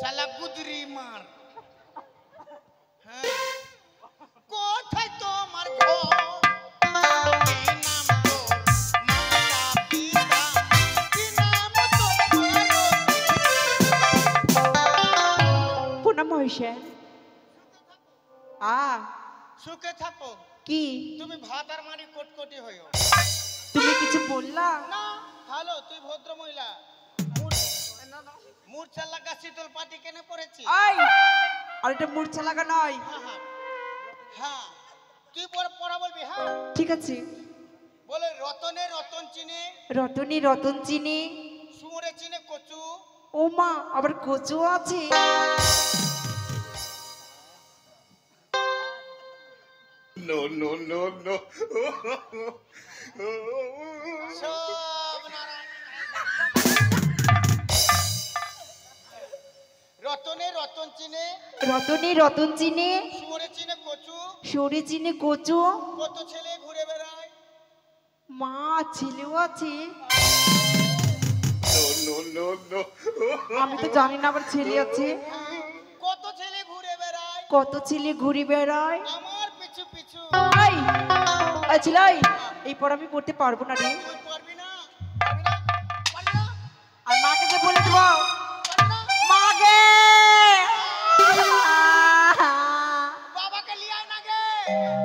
শালা গুদরি মার। হ্যাঁ কোথায় তোমার ঘর? কি নাম তোর মাতা পিতা? কি নাম তোমার? প্রণাম হইছে। সুখে থাকো। কি তুমি ভাত আর মারি কোটকটি হইও। তুমি কিছু বললা? না ভালো, তুই ভদ্র মহিলা। মূর্ছা লাগা শীতল পাটি কেনে পড়েছি। আই আর এটা মূর্ছা লাগা নয়। হ্যাঁ হ্যাঁ হ্যাঁ তুই পড়া বলবি। হ্যাঁ ঠিক আছে। বলে রতনে রতন চিনে, রতনী রতন চিনি। সুমরে চিনে কচু। ও মা আবার কচু আছে। No, no, no, no. সব নারায়ণ। রতনে রতন চিনে, রতনী রতন চিনি। সুমরে চিনে কচু। সরে চিনি কচু। কত ছেলে ঘুরে বেড়ায়। মা ছেলেও আছে। No, no, no, no. আমি তো জানি না আবার ছেলে আছে। কত ছেলে ঘুরে বেড়ায় কত ছেলে ঘুরে বেড়ায়। আমার পিছু পিছু। আই আই ছিলাই এই পড়া আমি পড়তে পারবো না রে। তুই পারবি না? পারবি না? পারবি না? আর মাকে যে বলে দেবো। পারবি না? মাকে বাবাকে লিয়ে আয় না গে।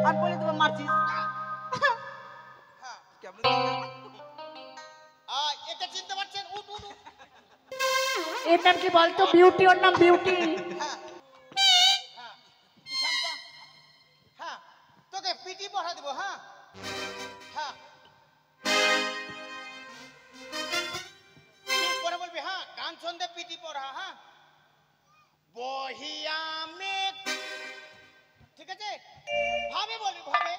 আমি বলে দেবো মারছিস। হ্যাঁ একে চিনতে পারছেন? উঠ উঠ উঠ। এর নাম কি বলতো? বিউটি, ওর নাম বিউটি। হ্যাঁ হ্যাঁ শান্তা। হ্যাঁ তোকে পিটি পড়া দেবো। হ্যাঁ হ্যাঁ তুই পড়া বলবি। হ্যাঁ গান সন্ধে পিটি পড়া। হ্যাঁ বহিয়া মে, ঠিক আছে ভাবে বলবি ভাবে।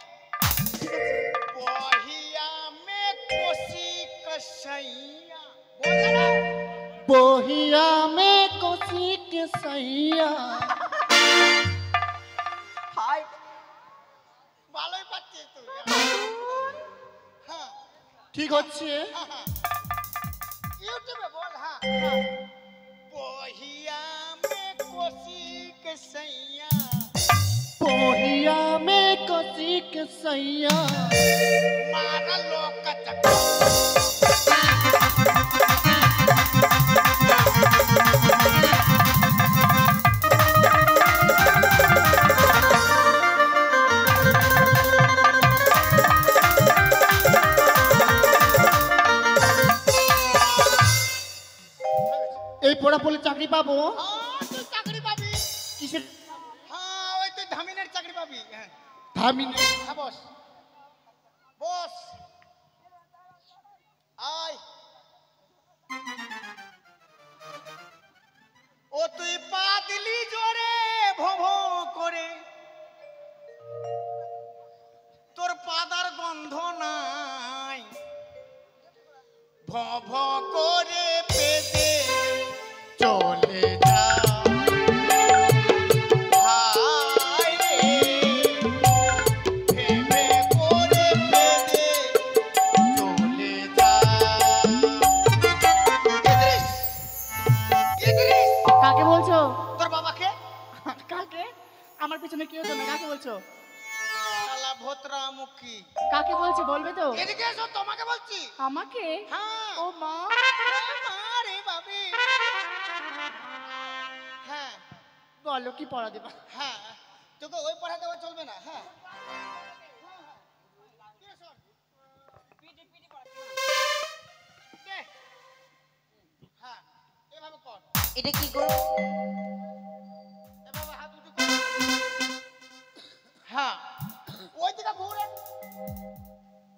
বহিয়া মে কোসি কসাইয়া। বল না। বহিয়া মে কোসি কে সাইয়া। হাই ভালোই পাচ্ছিস তুই। হ্যাঁ ঠিক হচ্ছে। হ্যাঁ হ্যাঁ ইউটিউবে বল। হ্যাঁ বহিয়া মে কোসি কে সাইয়া। বহিয়া মে কোসি কে সাইয়া। মারা লোক চক। এই পড়া পড়লে চাকরি পাবো? তুই চাকরি পাবি। কিসের? হ্যাঁ ওই তুই ধামিনের চাকরি পাবি। হ্যাঁ ধামিনী? হ্যাঁ বস বস আয়। ও তুই পা দিলি জোরে ভো ভো করে। কাকে বলছো? শালা ভোতরা মুখী। কাকে বলছো বলবে তো? এদিকে এসো, তোমাকে বলছি। আমাকে? হ্যাঁ। ও মা, মা রে বাবি। হ্যাঁ বলো কি পড়া দেবা? হ্যাঁ, তোকে ওই পড়া দেওয়া চলবে না। হ্যাঁ হ্যাঁ, এভাবে কর, এটা কি গো? এভাবে হাত উঁচু কর। হ্যাঁ, ওই দিকে ঘুরে,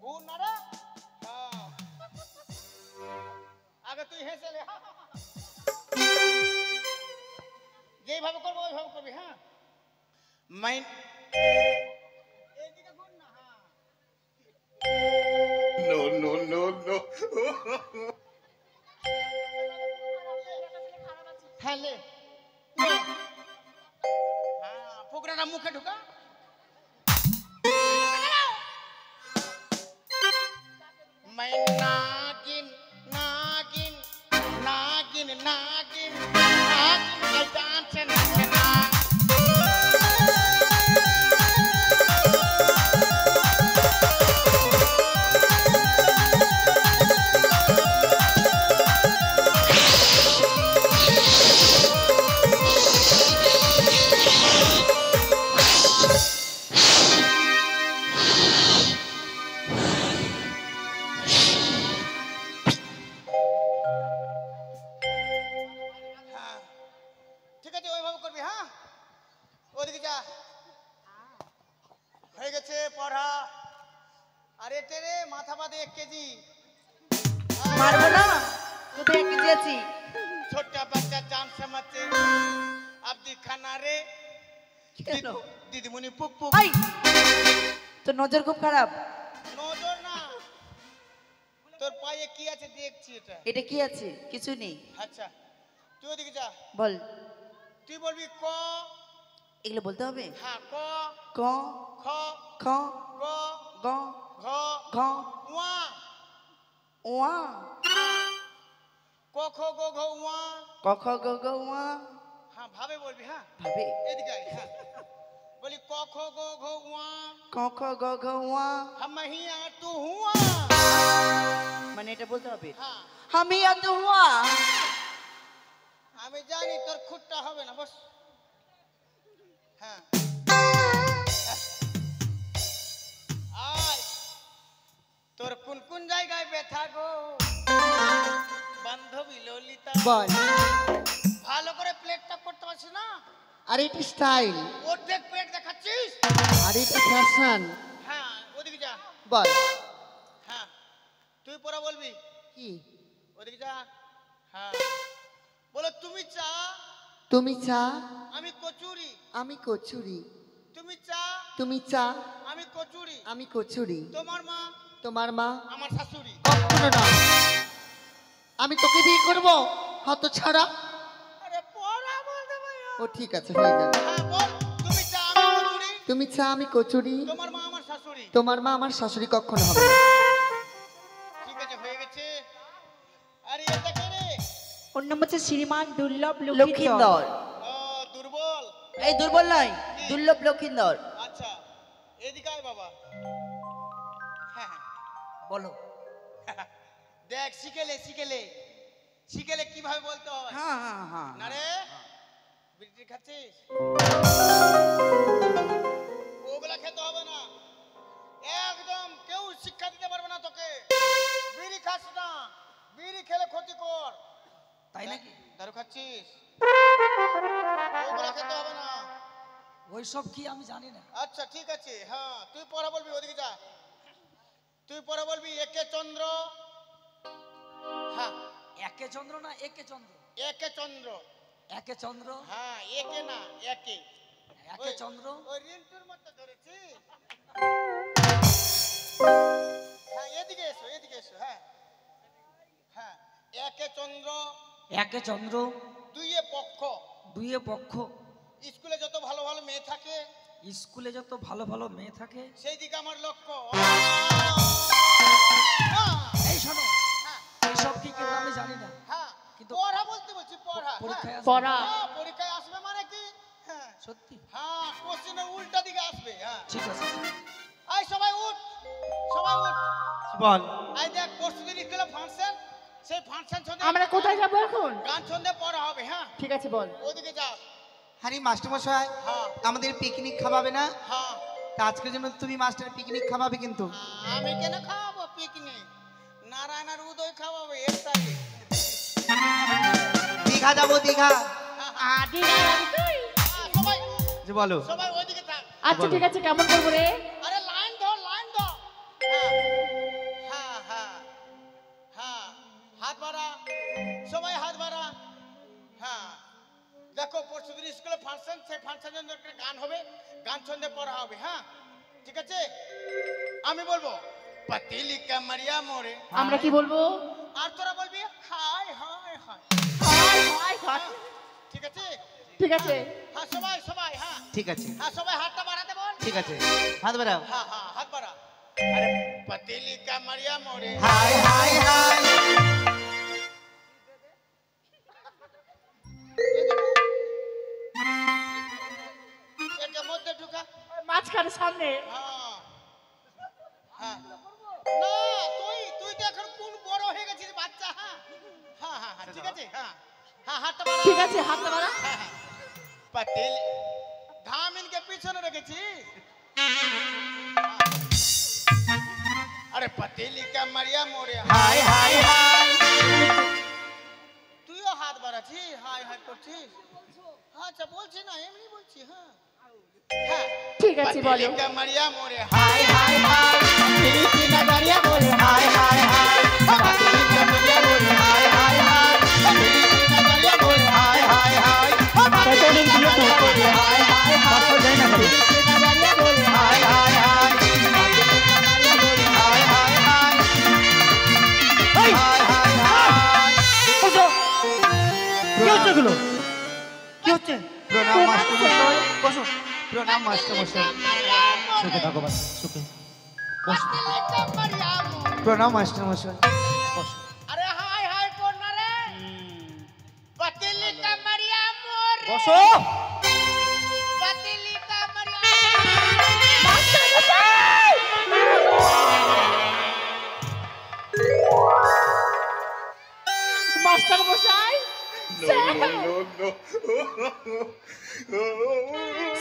ঘুর না রে। হ্যাঁ, আগে তুই হেসে লে। যেইভাবে করবো ওইভাবে করবি। হ্যাঁ, মাইন এইদিকে ঘুর না। হ্যাঁ, No, no, no, no. হ্যাঁ লে। হ্যাঁ, ফুকরাটা মুখে ঢুকা। मैं नागिन नागिन नागिन नागिन नागिन I dance and ঠিক আছে ওইভাবে করবি। হ্যাঁ, ওদিকে যা, হয়ে গেছে পড়া। আর এতে রে মাথা বাদে 1 কেজি। মারবো না, কোথায় 1 কেজি আছি? छोटा बच्चा जान समझते अब दिखाना रे কেন? दीदीमुनि पुक पुक। আই, তোর নজর খুব খারাপ। নজর না, তোর পায়ে কি আছে দেখছি এটা। এটা কি আছে? কিছু নেই। আচ্ছা, তুই ওদিকে যা, বল, তুই বলবি ক। এগুলো বলতে হবে? হ্যাঁ, ক ক, খ খ, গ গ, ঘ ঘ, ওয়া ওয়া, ক খ গ ঘ ওয়া। ক, খ, গ, ঘ, ওয়া। হ্যাঁ, ভাবে বলবি। হ্যাঁ, ভাবে। এদিকে আয়। হ্যাঁ, বলি ক খ গ ঘ ওয়া। ক, খ, গ, ঘ, ওয়া। हम हिया तू हुआ। মানে এটা বলতে হবে? হ্যাঁ, আমি আত হুয়া। আমি জানি তোর খুঁটটা হবে না, বস। হ্যাঁ, আয়, তোর কোন কোন জায়গায় ব্যথা গো বান্ধবী ললিতা? বল। ভালো করে প্লেটটা করতে পারছিস না? আর এটা স্টাইল, অর্ধেক প্লেট দেখাচ্ছিস। আর এটা ফ্যাশন। হ্যাঁ, ওদিকে যা। বল। হ্যাঁ, তুই পড়া বলবি। কি? ওদিকে যা। হ্যাঁ, বলো তুমি চা তুমি চা, আমি কচুরি। আমি কচুরি। তুমি চা তুমি চা, আমি কচুরি। আমি কচুরি। তোমার মা তোমার মা? আমার শাশুড়ি। কখনো না। আমি তোকে বিয়ে করবো হত ছাড়া। আরে পড়া বলতে ভাই। ও ঠিক আছে, হয়ে যাবে। হ্যাঁ, বল তুমি চা আমি কচুরি। তুমি চা, আমি কচুরি। তোমার মা আমার শাশুড়ি। তোমার মা আমার শাশুড়ি কখনো হবে না। ঠিক আছে, হয়ে গেছে। আরে এটা কে রে? ওর নাম হচ্ছে শ্রীমান দুর্লভ লক্ষিন্দর। লক্ষিন্দর। ও, দুর্বল। এই দুর্বল নয়, দুর্লভ লক্ষিন্দর। আচ্ছা, এদিকে আয় বাবা। হ্যাঁ হ্যাঁ, বলো। দেখ শিখেলে শিখেলে শিখেলে কিভাবে বলতে হয়। হ্যাঁ হ্যাঁ হ্যাঁ। না রে, বিড়ি খাচ্ছিস? ওগুলা খেতে হবে না, একদম কেউ শিক্ষা দিতে পারবে না তোকে। বিড়ি খাস না, বিড়ি খেলে ক্ষতিকর। তাই নাকি? দারু খাচ্ছিস? ওগুলা খেতে হবে না। ওইসব কি আমি জানি না। আচ্ছা ঠিক আছে। হ্যাঁ, তুই পড়া বলবি। ওদিকে যা, তুই পড়া বলবি। একে চন্দ্র। হ্যাঁ, একে চন্দ্র না একে চন্দ্র? একে চন্দ্র। একে চন্দ্র। হ্যাঁ, একে না একে। একে চন্দ্র। ওই রিন্টুর মতো ধরেছি। হ্যাঁ, এদিকে এসো, এদিকে এসো। হ্যাঁ হ্যাঁ, একে চন্দ্র। একে চন্দ্র। দুইয়ে পক্ষ। দুইয়ে পক্ষ। স্কুলে যত ভালো ভালো মেয়ে থাকে, স্কুলে যত ভালো ভালো মেয়ে থাকে, সেই দিকে আমার লক্ষ্য। এই শোনো, হ্যাঁ এইসব কি কিন্তু আমি জানি না। হ্যাঁ, কিন্তু পড়া বলতে বলছি, পড়া। পরীক্ষায় হ্যাঁ। আসবে। পড়া। হ্যাঁ, পরীক্ষায় আসবে মানে কি? হ্যাঁ, সত্যি? হ্যাঁ কোশ্চেনের উল্টা দিকে আসবে। হ্যাঁ ঠিক আছে। এই সবাই উঠ, সবাই উঠ। বল। এই দেখ প্রস্তুতি স্কুলে ফাংশন, সেই ফাংশন সন্ধে আমরা কোথায় যাবো এখন? গান সন্ধে পড়া হবে। হ্যাঁ ঠিক আছে বল। ওদিকে যা। আরে মাস্টারমশাই, হ্যাঁ আমাদের পিকনিক খাওয়াবে না? হ্যাঁ তা আজকের জন্য তুমি মাস্টার পিকনিক খাওয়াবে কিন্তু। আমি কেন খাওয়াবো পিকনিক? নারায়ণ আর উদয় খাওয়াবে এর সাথে। দীঘা যাবো, দীঘা। আদি তুই। সবাই যে বলো। সবাই ওইদিকে থাক। আচ্ছা ঠিক আছে, কেমন করবো রে? আরে লাইন ধর, লাইন ধর। হ্যাঁ হ্যাঁ হ্যাঁ, হাত বাড়া, সবাই হাত বাড়া। হ্যাঁ দেখো পরশুদিন স্কুলে ফাংশন, সেই ফাংশনের জন্য একটা গান হবে, গান সন্ধে পড়া হবে। হ্যাঁ ঠিক আছে, আমি বলবো পাতিলি কামারিয়া মোরে। আমরা কি বলবো? আর তোরা বলবি high high high. High high high. ঠিক আছে ঠিক আছে। হ্যাঁ সবাই সবাই। হ্যাঁ ঠিক আছে, হ্যাঁ সবাই হাতটা বাড়াতে বল। ঠিক আছে, হাত বাড়াও। হ্যাঁ হ্যাঁ হাত বাড়া। আরে পাতিলি কামারিয়া মোরে। High high high. একে মধ্যে ঢুকা। মাঝখানে সামনে। হ্যাঁ হ্যাঁ না, তুই তুই তো এখন কোন বড় হয়ে গেছিস বাচ্চা। হ্যাঁ হ্যাঁ হ্যাঁ হ্যাঁ, ঠিক আছে। হ্যাঁ হ্যাঁ হাতটা বাড়া। ঠিক আছে, হাতটা বাড়া। হ্যাঁ, হ্যাঁ। পাতিলি ধামিনকে পিছনে রেখেছি। আরে পাতিলি কামারিয়া মোরে। High high high. তুইও হাত বাড়াচ্ছিস, হাই হাই করছিস। আচ্ছা বলছি না, এমনি বলছি। হ্যাঁ হ্যাঁ ঠিক আছে বলো। পাতিলি কামারিয়া মোরে। High high high. ফিলিপিনা দাঁড়িয়ে বলে হাই হাই হাই। পাতিলি কামারিয়া মোরে। High high high. ফিলিপিনা দাঁড়িয়ে বলে হাই হাই হাই। কতদিন দিয়ে তো করে হাই হাই হাই। যাই না করে। ফিলিপিনা দাঁড়িয়ে বলে high high high. High high high. High high high. বসো। কি হচ্ছে এগুলো? কি হচ্ছে? প্রণাম মাস্টারমশাই। বসো। প্রণাম মাস্টারমশাই। সুখে থাকো বাচ্চা, সুখে। পাতিলি কামারিয়া মোরে। প্রণাম মাস্টারমশাই। বসো। আরে হাই হাই কর না রে। পাতিলি কামারিয়া মোরে। বসো। পাতিলি কামারিয়া। মাস্টার মশাই।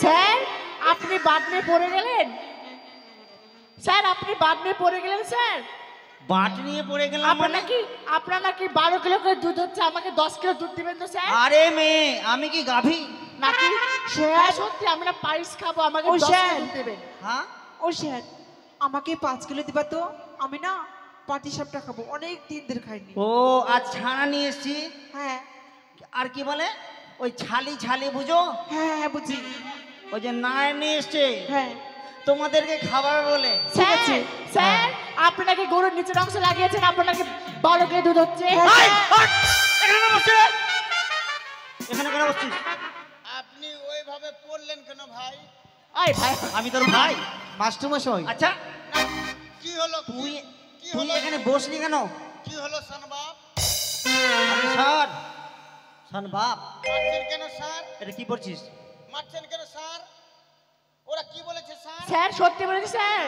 স্যার আপনি বাদমে পড়ে গেলেন। স্যার আপনি বাদমে পড়ে গেলেন স্যার। বাট নিয়ে পড়ে গেলাম মানে? আপনার নাকি 12 কিলো করে দুধ হচ্ছে, আমাকে 10 কিলো দুধ দিবেন তো স্যার? আরে মেয়ে, আমি কি গাভী? নাকি স্যার সত্যি আমরা পায়েস খাবো, আমাকে 10 কিলো দুধ দেবেন। হ্যাঁ ও স্যার, আমাকে 5 কিলো দিবা তো, আমি না পাটি সাপটা খাবো, অনেক দিন ধরে খাইনি। ও আজ ছানা নিয়ে এসছি। হ্যাঁ আর কি বলে ওই ছালি ছালি বুঝো, হ্যাঁ হ্যাঁ বুঝি। ওই যে নায় নিয়ে এসছে হ্যাঁ তোমাদেরকে খাবার বলে। ঠিক আছে স্যার, আপনি নাকি গরুর নিচের অংশ লাগিয়েছেন, আপনার নাকি 12 কিলো দুধ হচ্ছে। এই, হাট! এখানে কেন বসছিস? এখানে কেন বসছিস? আপনি ওইভাবে পড়লেন কেন ভাই? এই ভাই, আমি তোর ভাই। মাস্টারমশাই। আচ্ছা কি হলো? তুই কি তুই হলো? এখানে বসলি কেন? কি হলো সনবাব? আমি স্যার শোন বাপ, মারছেন কেন স্যার? এটা কি করছিস? মারছেন কেন স্যার? ওরা কি বলেছে স্যার? স্যার সত্যি বলেছি স্যার।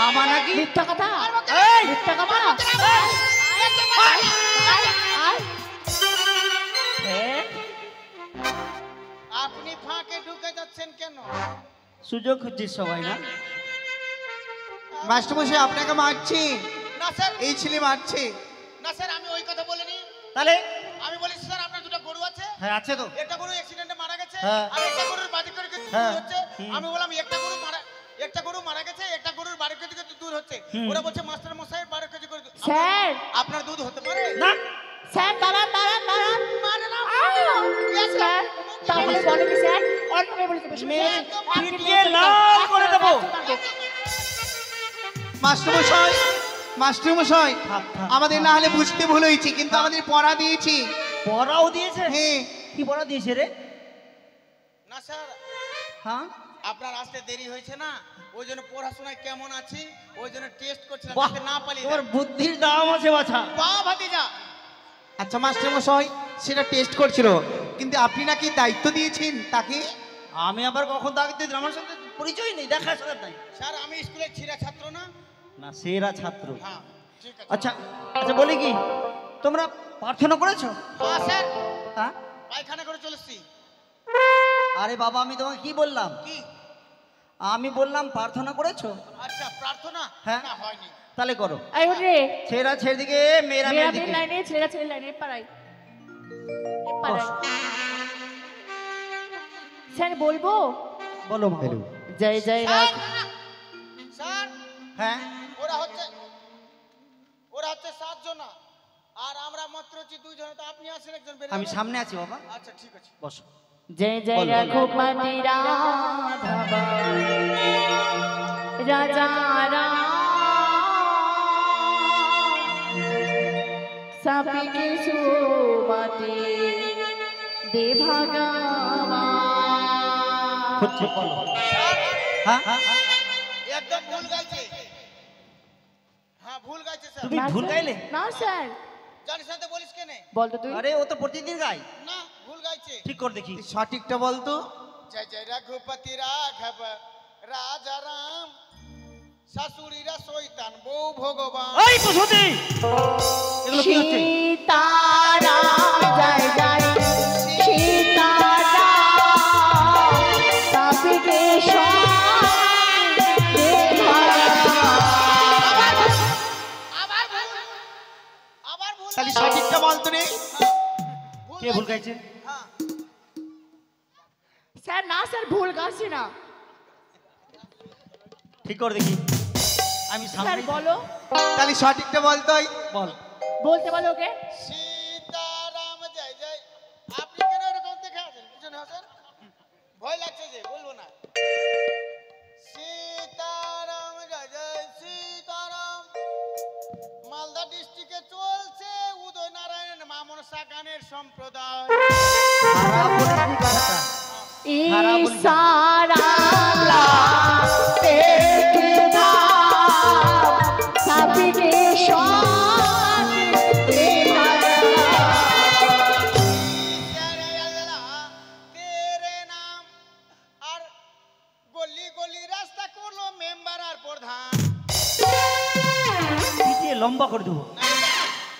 আমার নাকি মিথ্যা কথা। এই মিথ্যা কথা। আয়। আপনি ফাঁকে ঢুকে যাচ্ছেন কেন? সুযোগ খুঁজছিস সবাই না? মাস্টারমশাই আপনাকে মারছি, না স্যার, এই ছেলে মারছে। না স্যার, আমি ওই কথা বলিনি। তাহলে আমি বলেছি স্যার আপনার দুটো গরু আছে, হ্যাঁ আছে তো। একটা গরু অ্যাক্সিডেন্টে মারা গেছে হ্যাঁ। আর একটা গরুর বাড়ি করে কিছু হ্যাঁ। দূর হচ্ছে। হুম। আমি বললাম একটা গরু মারা গেছে, একটা গরুর বাড়ি করে কিছু দূর হচ্ছে। হুম। ওরা বলছে মাস্টার মশাই বাড়ি করে করে স্যার আপনার দুধ হতে পারে না স্যার দাঁড়ান দাঁড়ান দাঁড়ান। মানে না স্যার তাহলে বলে কি স্যার অন্য মেয়ে বলে দেবে। মেয়ে পিটিয়ে লাল করে দেবো। মাস্টারমশাই, মাস্টারমশাই, থাক, থাক, আমাদের না হলে বুঝতে ভুল হয়েছে, কিন্তু আমাদের পড়া দিয়েছি। পড়াও দিয়েছে? হ্যাঁ। কি পড়া দিয়েছে রে? না স্যার, হ্যাঁ আপনার আসতে দেরি হয়েছে না, ওই জন্য পড়াশোনায় কেমন আছি ওই জন্য টেস্ট করছিলাম, বাহ, যাতে না পালি। তোর বুদ্ধির দাম আছে বাছা। বাহ ভাতিজা, আচ্ছা মাস্টারমশাই, সেটা টেস্ট করছিল, কিন্তু আপনি নাকি দায়িত্ব দিয়েছেন তাকে। আমি আবার কখন দাগ দিই? আমার সাথে পরিচয় নেই, দেখা সাক্ষাৎ নাই। স্যার আমি স্কুলের ছিঁড়া ছাত্র না? না, সেরা ছাত্র। হ্যাঁ ঠিক আছে। আচ্ছা আচ্ছা, বলি কি তোমরা প্রার্থনা করেছো? হ্যাঁ স্যার, হ্যাঁ। পায়খানা করে চলেছি। আরে বাবা, আমি তোমাকে কি বললাম? কি? আমি বললাম প্রার্থনা করেছো। আচ্ছা প্রার্থনা? হ্যাঁ। না হয়নি। তাহলে করো। এই ওঠ রে, ছেড়া ছেড়ে দিকে, মেয়েরা মেয়েরা মেয়ের মেয়ের দিকে। লাইনে, ছেলেরা ছেলের লাইনে, পাড়াই পাড়াই। স্যার বলবো? বলো মা। জয় জয় স্যার, রাখ। স্যার হ্যাঁ, ওরা হচ্ছে 7 জন আর আমরা মাত্র হচ্ছে 2 জন। তো আপনি আসেন, একজন বেরিয়ে আমি যাবেন। সামনে আছি বাবা। আচ্ছা ঠিক আছে। বসো। জয় জয় বলো, রঘুপতি রাঘব রাজা রাম সাপিকে সুমতি দে ভগবান। হচ্ছে, বলো। হ্যাঁ হ্যাঁ, একদম ভুল গাইছে। হ্যাঁ ভুল গাইছে স্যার। তুমি ভুল গাইলে? না স্যার, জানিস না তো বলিস কেনে? বল তো তুই। আরে ও তো প্রতিদিন গায়। না ভুল গাইছে। ঠিক কর দেখি। সঠিকটা বলতো। জয় জয় রঘুপতি রাঘব রাজা রাম শাশুড়িরা শয়তান বউ ভগবান। এই বসতি, এগুলো কি হচ্ছে? সীতারাম জয় জয় সীতারাম সাপিকে সুমতি দে ভগবান। আবার ভুল তাহলে গাইছে। সঠিকটা বলতো রে। কে ভুল গাইছে? হ্যাঁ স্যার না স্যার, ভুল গাছি না ঠিক কর দেখি। আমি স্যার। সামনে। বলো, তাহলে সঠিকটা বলতোই। বল। বলতে বলো ওকে। সীতারাম জয় জয়। আপনি কেন এরকম দেখে আছেন? পিছনে হাসেন, ভয় লাগছে যে বলবো না। সীতারাম জয় জয় সীতারাম। মালদা ডিস্ট্রিক্টে চলছে উদয় নারায়ণ মা মনসা গানের সম্প্রদায়। খারাপ বলিসনি কথাটা। খারাপ বলিস না। ইশারা দেখে ধাম সাপিকে সুমতি দে ভগবান। তেরে নাম আর গলি গলি রাস্তা করলো মেম্বার আর প্রধান। পিটিয়ে লম্বা করে দেবো। না,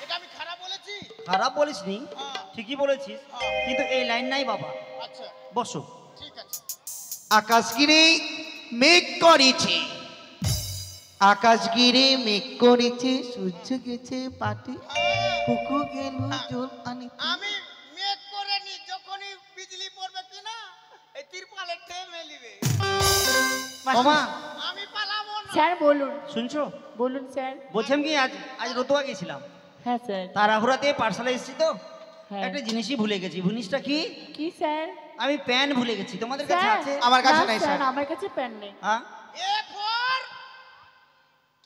এটা আমি খারাপ বলেছি? খারাপ বলিসনি, হ্যাঁ। ঠিকই বলেছিস, হ্যাঁ। কিন্তু এই লাইন নাই বাবা। আচ্ছা বসো। ঠিক আছে। আকাশ ঘিরে মেঘ করেছে, আকাশ ঘিরে মেঘ করেছে, সূর্য গেছে পাটে, কুকু গেল জল আনিতে। আমি মেক করে নি, যখনই বিজলি পড়বে কিনা এই তিরপালে টেনে লিবে। মামা আমি পালাবো না। স্যার বলুন, শুনছো? বলুন স্যার। বলছিলাম কি, আজ আজ রতুয়া গেছিলাম, হ্যাঁ স্যার। তাড়াহুড়াতে পাঠশালা এসেছি তো, হ্যাঁ। একটা জিনিসই ভুলে গেছি। জিনিসটা কি? কি স্যার? আমি প্যান ভুলে গেছি। তোমাদের কাছে স্যার আছে? আমার কাছে না নাই স্যার, স্যার। আমার কাছে পেন নেই। হ্যাঁ, এ ফর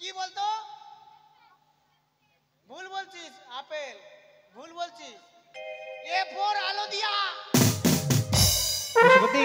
কি বলতো? ভুল বলছিস। আপেল ভুল বলছিস। এ ফর আলো দিয়া। বসুপতি,